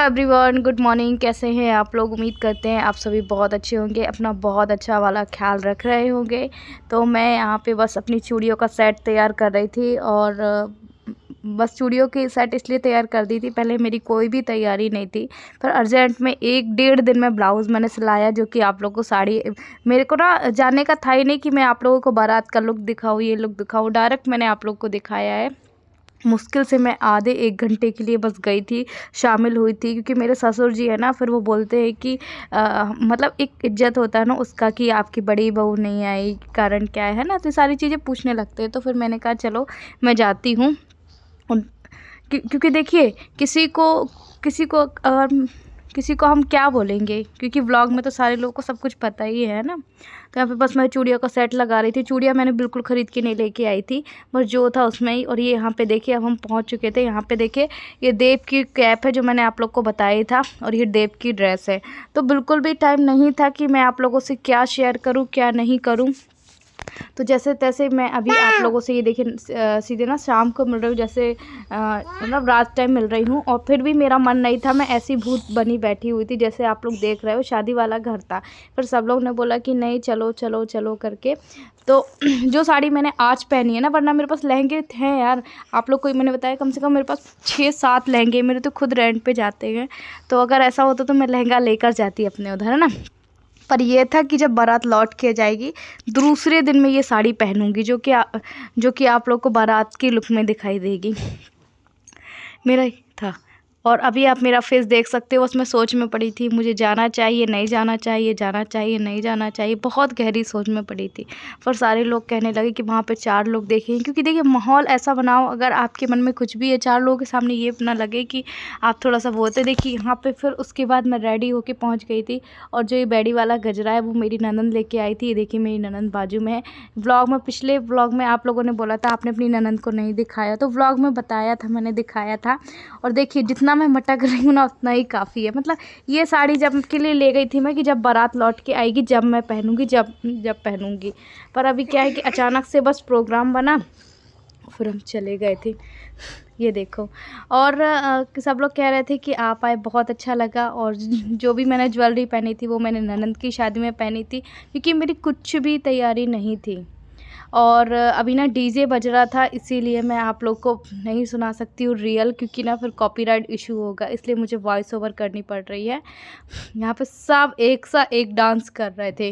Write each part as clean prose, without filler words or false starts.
Everyone, good morning. कैसे हैं आप लोग? उम्मीद करते हैं आप सभी बहुत अच्छे होंगे, अपना बहुत अच्छा वाला ख्याल रख रहे होंगे। तो मैं यहाँ पे बस अपनी चूड़ियों का सेट तैयार कर रही थी और बस चूड़ियों की सेट इसलिए तैयार कर दी थी, पहले मेरी कोई भी तैयारी नहीं थी। पर अर्जेंट में 1-1.5 दिन में ब्लाउज़ मैंने सिलाया, जो कि आप लोगों को साड़ी मेरे को ना जानने का था ही नहीं कि मैं आप लोगों को बारात का लुक दिखाऊँ, ये लुक दिखाऊँ। डायरेक्ट मैंने आप लोग को दिखाया है। मुश्किल से मैं आधे 1 घंटे के लिए बस गई थी, शामिल हुई थी, क्योंकि मेरे ससुर जी है ना, फिर वो बोलते हैं कि मतलब एक इज्जत होता है ना उसका, कि आपकी बड़ी बहू नहीं आई, कारण क्या है ना, तो सारी चीज़ें पूछने लगते हैं। तो फिर मैंने कहा चलो मैं जाती हूँ। क्योंकि देखिए किसी को हम क्या बोलेंगे, क्योंकि व्लॉग में तो सारे लोगों को सब कुछ पता ही है ना। तो यहाँ पे बस मैं चूड़ियों का सेट लगा रही थी। चूड़ियाँ मैंने बिल्कुल ख़रीद के नहीं लेके आई थी, बस जो था उसमें ही। और ये यहाँ पे देखिए, अब हम पहुँच चुके थे। यहाँ पे देखिए, ये देव की कैप है जो मैंने आप लोग को बताया था, और ये देव की ड्रेस है। तो बिल्कुल भी टाइम नहीं था कि मैं आप लोगों से क्या शेयर करूँ क्या नहीं करूँ। तो जैसे तैसे मैं अभी आप लोगों से ये देखिए सीधे ना शाम को मिल रही हूँ, जैसे मतलब रात टाइम मिल रही हूँ। और फिर भी मेरा मन नहीं था, मैं ऐसी भूत बनी बैठी हुई थी। जैसे आप लोग देख रहे हो, शादी वाला घर था, फिर सब लोग ने बोला कि नहीं चलो चलो चलो करके। तो जो साड़ी मैंने आज पहनी है ना, वरना मेरे पास लहंगे थे यार, आप लोग को मैंने बताया कम से कम मेरे पास 6-7 लहंगे, मेरे तो खुद रेंट पे जाते हैं। तो अगर ऐसा होता तो मैं लहंगा लेकर जाती अपने उधर, है ना। पर ये था कि जब बारात लौट के जाएगी, दूसरे दिन में ये साड़ी पहनूंगी, जो कि आप लोग को बारात की लुक में दिखाई देगी। मेरा ही था। और अभी आप मेरा फेस देख सकते हो, उसमें सोच में पड़ी थी, मुझे जाना चाहिए नहीं जाना चाहिए, जाना चाहिए नहीं जाना चाहिए, बहुत गहरी सोच में पड़ी थी। पर सारे लोग कहने लगे कि वहाँ पे 4 लोग देखेंगे, क्योंकि देखिए माहौल ऐसा बनाओ, अगर आपके मन में कुछ भी है, 4 लोगों के सामने ये ना लगे कि आप थोड़ा सा वो होते। देखिए यहाँ पे फिर उसके बाद मैं रेडी होके पहुँच गई थी, और जो ये बेड़ी वाला गजरा है वो मेरी ननंद लेके आई थी। ये देखिए मेरी ननंद बाजू में है। पिछले व्लॉग में आप लोगों ने बोला था आपने अपनी ननंद को नहीं दिखाया, तो व्लॉग में बताया था, मैंने दिखाया था। और देखिए जितना मैं मटक रही हूँ ना, उतना ही काफ़ी है। मतलब ये साड़ी जब के लिए ले गई थी मैं, कि जब बारात लौट के आएगी जब मैं पहनूंगी, जब पहनूंगी। पर अभी क्या है कि अचानक से बस प्रोग्राम बना, फिर हम चले गए थे। ये देखो। और सब लोग कह रहे थे कि आप आए, बहुत अच्छा लगा। और जो भी मैंने ज्वेलरी पहनी थी वो मैंने ननंद की शादी में पहनी थी, क्योंकि मेरी कुछ भी तैयारी नहीं थी। और अभी ना डीजे बज रहा था, इसीलिए मैं आप लोग को नहीं सुना सकती हूँ रियल, क्योंकि ना फिर कॉपीराइट इशू होगा, इसलिए मुझे वॉइस ओवर करनी पड़ रही है। यहाँ पे सब एक सा एक डांस कर रहे थे,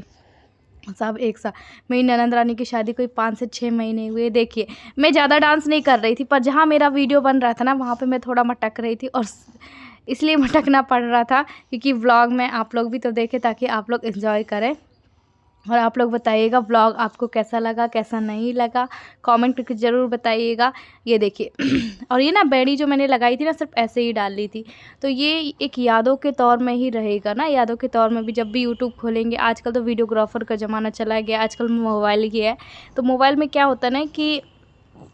सब एक साथ। मेरी ननंद रानी की शादी कोई 5 से 6 महीने हुए। देखिए मैं ज़्यादा डांस नहीं कर रही थी, पर जहाँ मेरा वीडियो बन रहा था ना, वहाँ पे मैं थोड़ा मटक रही थी, और इसलिए मटकना पड़ रहा था क्योंकि व्लॉग में आप लोग भी तो देखें, ताकि आप लोग एंजॉय करें। और आप लोग बताइएगा व्लॉग आपको कैसा लगा कैसा नहीं लगा, कमेंट करके ज़रूर बताइएगा। ये देखिए और ये ना बेड़ी जो मैंने लगाई थी ना, सिर्फ ऐसे ही डाल ली थी, तो ये एक यादों के तौर में ही रहेगा ना। यादों के तौर में भी जब भी यूट्यूब खोलेंगे, आजकल तो वीडियोग्राफर का ज़माना चला गया, आजकल मोबाइल ही है। तो मोबाइल में क्या होता है ना कि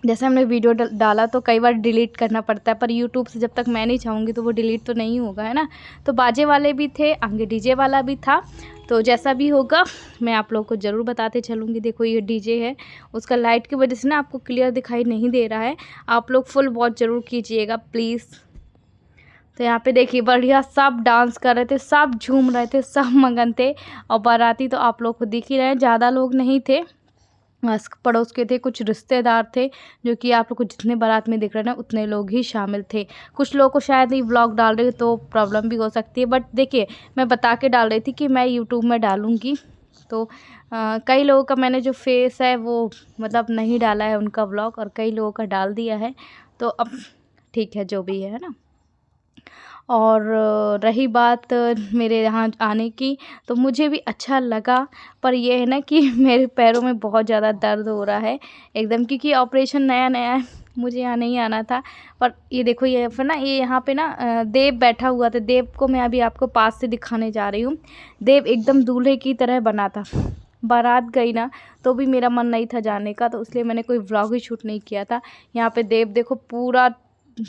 जैसे हमने वीडियो डाला तो कई बार डिलीट करना पड़ता है, पर यूट्यूब से जब तक मैं नहीं चाहूँगी तो वो डिलीट तो नहीं होगा, है ना। तो बाजे वाले भी थे, आगे डीजे वाला भी था, तो जैसा भी होगा मैं आप लोगों को ज़रूर बताते चलूँगी। देखो ये डीजे है, उसका लाइट की वजह से ना आपको क्लियर दिखाई नहीं दे रहा है, आप लोग फुल वॉच ज़रूर कीजिएगा प्लीज़। तो यहाँ पे देखिए बढ़िया सब डांस कर रहे थे, सब झूम रहे थे, सब मगन थे। और बाराती तो आप लोग को दिख ही रहे हैं, ज़्यादा लोग नहीं थे, पड़ोस के थे, कुछ रिश्तेदार थे, जो कि आप लोग को जितने बारात में दिख रहे हैं ना उतने लोग ही शामिल थे। कुछ लोगों को शायद ये व्लॉग डाल रहे तो प्रॉब्लम भी हो सकती है, बट देखिए मैं बता के डाल रही थी कि मैं यूट्यूब में डालूँगी। तो कई लोगों का मैंने जो फेस है वो मतलब नहीं डाला है उनका व्लॉग, और कई लोगों का डाल दिया है, तो अब ठीक है जो भी है ना। और रही बात मेरे यहाँ आने की, तो मुझे भी अच्छा लगा, पर ये है ना कि मेरे पैरों में बहुत ज़्यादा दर्द हो रहा है एकदम, क्योंकि ऑपरेशन नया नया है, मुझे यहाँ नहीं आना था। पर ये देखो, ये फिर ना ये यहाँ पे ना देव बैठा हुआ था, देव को मैं अभी आपको पास से दिखाने जा रही हूँ। देव एकदम दूल्हे की तरह बना था। बारात गई ना तो भी मेरा मन नहीं था जाने का, तो इसलिए मैंने कोई व्लॉग ही शूट नहीं किया था। यहाँ पे देव देखो पूरा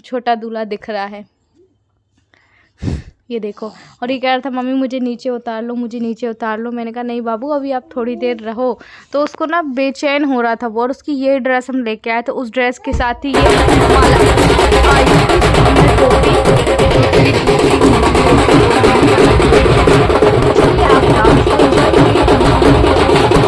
छोटा दूल्हा दिख रहा है, ये देखो। और ये कह रहा था मम्मी मुझे नीचे उतार लो, मुझे नीचे उतार लो। मैंने कहा नहीं बाबू अभी आप थोड़ी देर रहो। तो उसको ना बेचैन हो रहा था वो, और उसकी ये ड्रेस हम लेके आए, तो उस ड्रेस के साथ ही ये माला हमने गोभी, छोटी छोटी गोभी और हम बनाएंगे। चलिए आप डांस को एंजॉय करिए, कंटिन्यू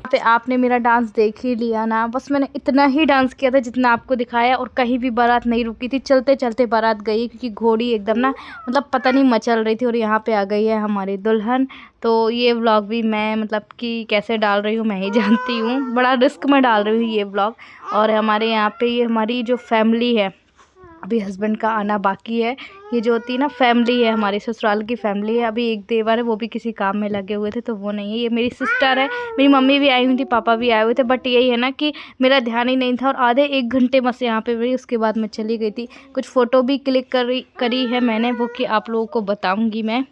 पे आपने मेरा डांस देख ही लिया ना। बस मैंने इतना ही डांस किया था जितना आपको दिखाया, और कहीं भी बारात नहीं रुकी थी, चलते चलते बारात गई क्योंकि घोड़ी एकदम ना मतलब पता नहीं मचल रही थी। और यहाँ पे आ गई है हमारी दुल्हन। तो ये व्लॉग भी मैं मतलब कि कैसे डाल रही हूँ मैं ही जानती हूँ, बड़ा रिस्क में डाल रही हूँ ये व्लॉग। और हमारे यहाँ पे ये हमारी जो फैमिली है, अभी हस्बैंड का आना बाकी है। ये जो होती है ना फैमिली है, हमारी ससुराल की फैमिली है। अभी एक देवर है, वो भी किसी काम में लगे हुए थे तो वो नहीं है। ये मेरी सिस्टर है, मेरी मम्मी भी आई हुई थी, पापा भी आए हुए थे, बट यही है ना कि मेरा ध्यान ही नहीं था। और आधे 1 घंटे बस यहाँ पे रही, उसके बाद मैं चली गई थी। कुछ फ़ोटो भी क्लिक करी है मैंने, वो कि आप लोगों को बताऊँगी मैं,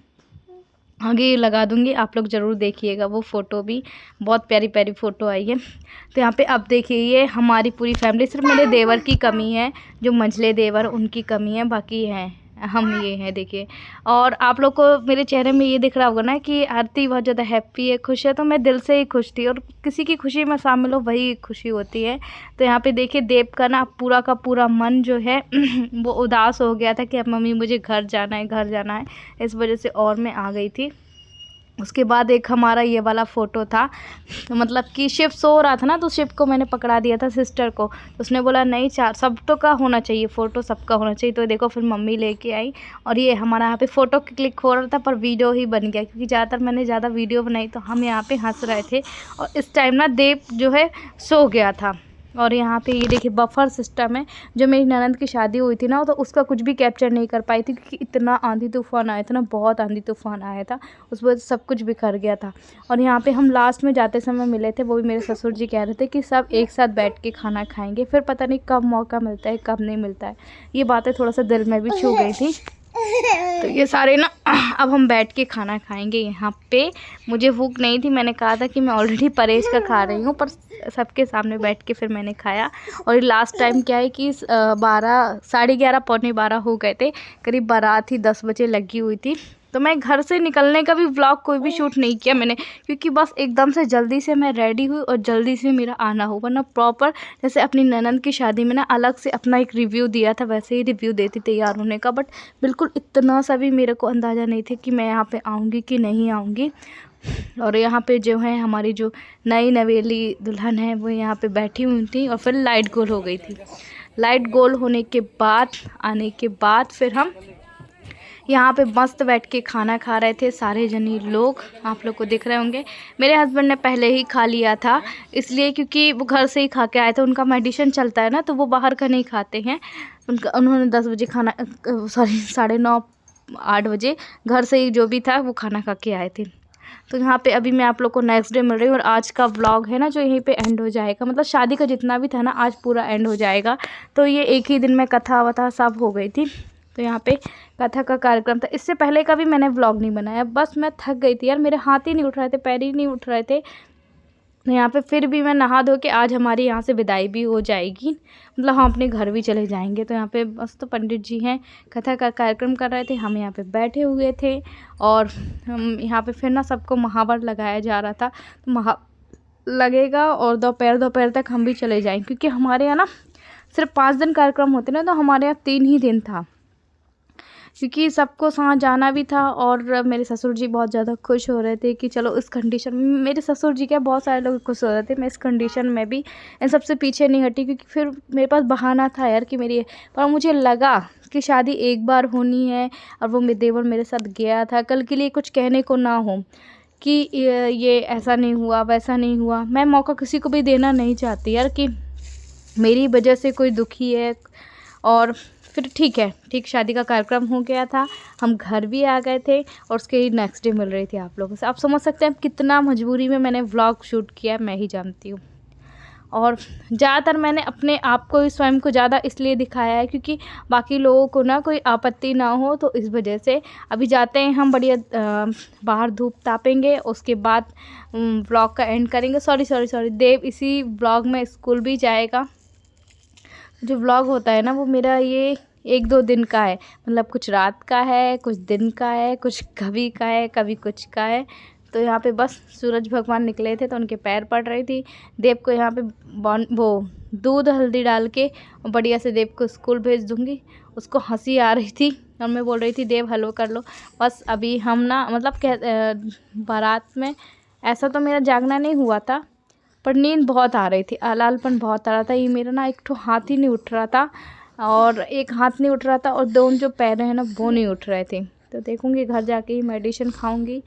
आगे लगा दूंगी, आप लोग ज़रूर देखिएगा। वो फ़ोटो भी बहुत प्यारी प्यारी फ़ोटो आई है। तो यहाँ पे अब देखिए ये हमारी पूरी फैमिली, सिर्फ मेरे देवर की कमी है, जो मंझले देवर उनकी कमी है, बाकी हैं हम ये हैं देखिए। और आप लोग को मेरे चेहरे में ये दिख रहा होगा ना कि आरती बहुत ज़्यादा हैप्पी है, खुश है। तो मैं दिल से ही खुश थी, और किसी की खुशी में शामिल हो वही खुशी होती है। तो यहाँ पे देखिए देव का ना पूरा का पूरा मन जो है वो उदास हो गया था कि अब मम्मी मुझे घर जाना है, घर जाना है, इस वजह से और मैं आ गई थी। उसके बाद एक हमारा ये वाला फ़ोटो था, तो मतलब कि शिव सो रहा था ना, तो शिव को मैंने पकड़ा दिया था सिस्टर को। तो उसने बोला नहीं, चार सब तो का होना चाहिए, फ़ोटो सबका होना चाहिए। तो देखो फिर मम्मी लेके आई, और ये हमारा यहाँ पे फ़ोटो क्लिक हो रहा था पर वीडियो ही बन गया, क्योंकि ज़्यादातर मैंने ज़्यादा वीडियो बनाई तो हम यहाँ पे हंस रहे थे। और इस टाइम ना देव जो है सो गया था। और यहाँ पे ये देखिए बफर सिस्टम है, जो मेरी ननद की शादी हुई थी ना, तो उसका कुछ भी कैप्चर नहीं कर पाई थी, क्योंकि इतना आंधी तूफान आया था ना, बहुत आंधी तूफान आया था, उस वजह से सब कुछ बिखर गया था। और यहाँ पे हम लास्ट में जाते समय मिले थे, वो भी मेरे ससुर जी कह रहे थे कि सब एक साथ बैठ के खाना खाएंगे। फिर पता नहीं कब मौका मिलता है कब नहीं मिलता है, ये बातें थोड़ा सा दिल में भी छू गई थी। तो ये सारे ना अब हम बैठ के खाना खाएंगे यहाँ पे। मुझे भूख नहीं थी, मैंने कहा था कि मैं ऑलरेडी परहेज का खा रही हूँ, पर सबके सामने बैठ के फिर मैंने खाया। और लास्ट टाइम क्या है कि 12 साढ़े 11 पौने 12 हो गए थे, करीब बारात ही 10 बजे लगी हुई थी। तो मैं घर से निकलने का भी व्लॉग कोई भी शूट नहीं किया मैंने, क्योंकि बस एकदम से जल्दी से मैं रेडी हुई और जल्दी से मेरा आना हो, वरना प्रॉपर जैसे अपनी ननद की शादी में ना अलग से अपना एक रिव्यू दिया था, वैसे ही रिव्यू देती तैयार होने का। बट बिल्कुल इतना सा भी मेरे को अंदाज़ा नहीं था कि मैं यहाँ पे आऊँगी कि नहीं आऊँगी। और यहाँ पे जो है हमारी जो नई नवेली दुल्हन है वो यहाँ पे बैठी हुई थी, और फिर लाइट गोल हो गई थी। लाइट गोल होने के बाद आने के बाद फिर हम यहाँ पे मस्त बैठ के खाना खा रहे थे सारे जनी लोग। आप लोग को दिख रहे होंगे, मेरे हस्बैंड ने पहले ही खा लिया था, इसलिए क्योंकि वो घर से ही खा के आए थे। उनका मेडिसिन चलता है ना, तो वो बाहर का नहीं खाते हैं। उन्होंने 10 बजे खाना, सॉरी 9:30 8 बजे घर से ही जो भी था वो खाना खा के आए थे। तो यहाँ पे अभी मैं आप लोग को नेक्स्ट डे मिल रही हूँ और आज का व्लॉग है ना जो यहीं पे एंड हो जाएगा। मतलब शादी का जितना भी था ना आज पूरा एंड हो जाएगा। तो ये एक ही दिन में कथा वथा सब हो गई थी। तो यहाँ पे कथा का कार्यक्रम था। इससे पहले का भी मैंने व्लॉग नहीं बनाया, बस मैं थक गई थी यार, मेरे हाथ ही नहीं उठ रहे थे, पैर ही नहीं उठ रहे थे। तो यहाँ पे फिर भी मैं नहा धो के आज हमारी यहाँ से विदाई भी हो जाएगी, मतलब हम अपने घर भी चले जाएंगे। तो यहाँ पे बस तो पंडित जी हैं कथा का कार्यक्रम कर रहे थे, हम यहाँ पे बैठे हुए थे और हम यहाँ पे फिर ना सबको महावर लगाया जा रहा था। तो महा लगेगा और दोपहर तक हम भी चले जाएंगे, क्योंकि हमारे यहाँ ना सिर्फ 5 दिन कार्यक्रम होते ना, तो हमारे यहाँ 3 ही दिन था, क्योंकि सबको साथ जाना भी था। और मेरे ससुर जी बहुत ज़्यादा खुश हो रहे थे कि चलो इस कंडीशन में, मेरे ससुर जी क्या बहुत सारे लोग खुश हो रहे थे, मैं इस कंडीशन में भी इन सबसे पीछे नहीं हटी, क्योंकि फिर मेरे पास बहाना था यार कि मेरी, पर मुझे लगा कि शादी एक बार होनी है और वो मेरे देवर मेरे साथ गया था, कल के लिए कुछ कहने को ना हो कि ये ऐसा नहीं हुआ वैसा नहीं हुआ। मैं मौका किसी को भी देना नहीं चाहती यार कि मेरी वजह से कोई दुखी है। और फिर ठीक शादी का कार्यक्रम हो गया था, हम घर भी आ गए थे और उसके नेक्स्ट डे मिल रही थी आप लोगों से। आप समझ सकते हैं कितना मजबूरी में मैंने व्लॉग शूट किया, मैं ही जानती हूँ। और ज़्यादातर मैंने अपने आप को स्वयं को ज़्यादा इसलिए दिखाया है क्योंकि बाकी लोगों को ना कोई आपत्ति ना हो, तो इस वजह से। अभी जाते हैं हम बढ़िया बाहर धूप तापेंगे, उसके बाद व्लॉग का एंड करेंगे। सॉरी देव इसी व्लॉग में स्कूल भी जाएगा। जो व्लॉग होता है ना वो मेरा ये 1-2 दिन का है, मतलब कुछ रात का है, कुछ दिन का है, कुछ कभी का है, कभी कुछ का है। तो यहाँ पे बस सूरज भगवान निकले थे तो उनके पैर पड़ रही थी। देव को यहाँ पे वो दूध हल्दी डाल के बढ़िया से देव को स्कूल भेज दूँगी। उसको हंसी आ रही थी और मैं बोल रही थी देव हलवा कर लो। बस अभी हम ना मतलब बारात में ऐसा तो मेरा जागना नहीं हुआ था, पर नींद बहुत आ रही थी, आलालपन बहुत आ रहा था। ये मेरा ना एक तो हाथ ही नहीं उठ रहा था और एक हाथ नहीं उठ रहा था और दोनों जो पैर हैं ना वो नहीं उठ रहे थे। तो देखूँगी घर जाके ही मेडिसिन खाऊंगी।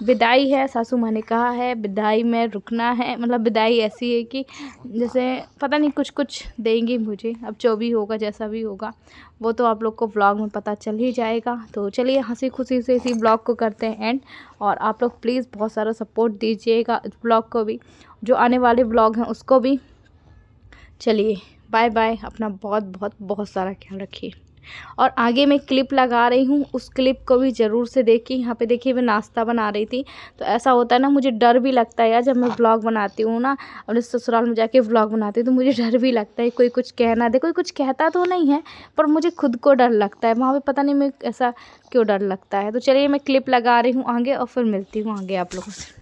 विदाई है, सासू माँ ने कहा है विदाई में रुकना है, मतलब विदाई ऐसी है कि जैसे पता नहीं कुछ देंगी मुझे। अब जो भी होगा जैसा भी होगा वो तो आप लोग को व्लॉग में पता चल ही जाएगा। तो चलिए हंसी खुशी से इसी व्लॉग को करते हैं एंड। और आप लोग प्लीज़ बहुत सारा सपोर्ट दीजिएगा इस व्लॉग को भी, जो आने वाले व्लॉग हैं उसको भी। चलिए बाय बाय, अपना बहुत सारा ख्याल रखिए। और आगे मैं क्लिप लगा रही हूँ, उस क्लिप को भी ज़रूर से देखिए। यहाँ पे देखिए मैं नाश्ता बना रही थी, तो ऐसा होता है ना, मुझे डर भी लगता है यार जब मैं व्लॉग बनाती हूँ ना, अपने ससुराल में जाके व्लॉग बनाती हूँ तो मुझे डर भी लगता है कोई कुछ कह ना दे। कोई कुछ कहता तो नहीं है पर मुझे खुद को डर लगता है वहाँ पर, पता नहीं मैं ऐसा क्यों डर लगता है। तो चलिए मैं क्लिप लगा रही हूँ आगे और फिर मिलती हूँ आगे आप लोगों से।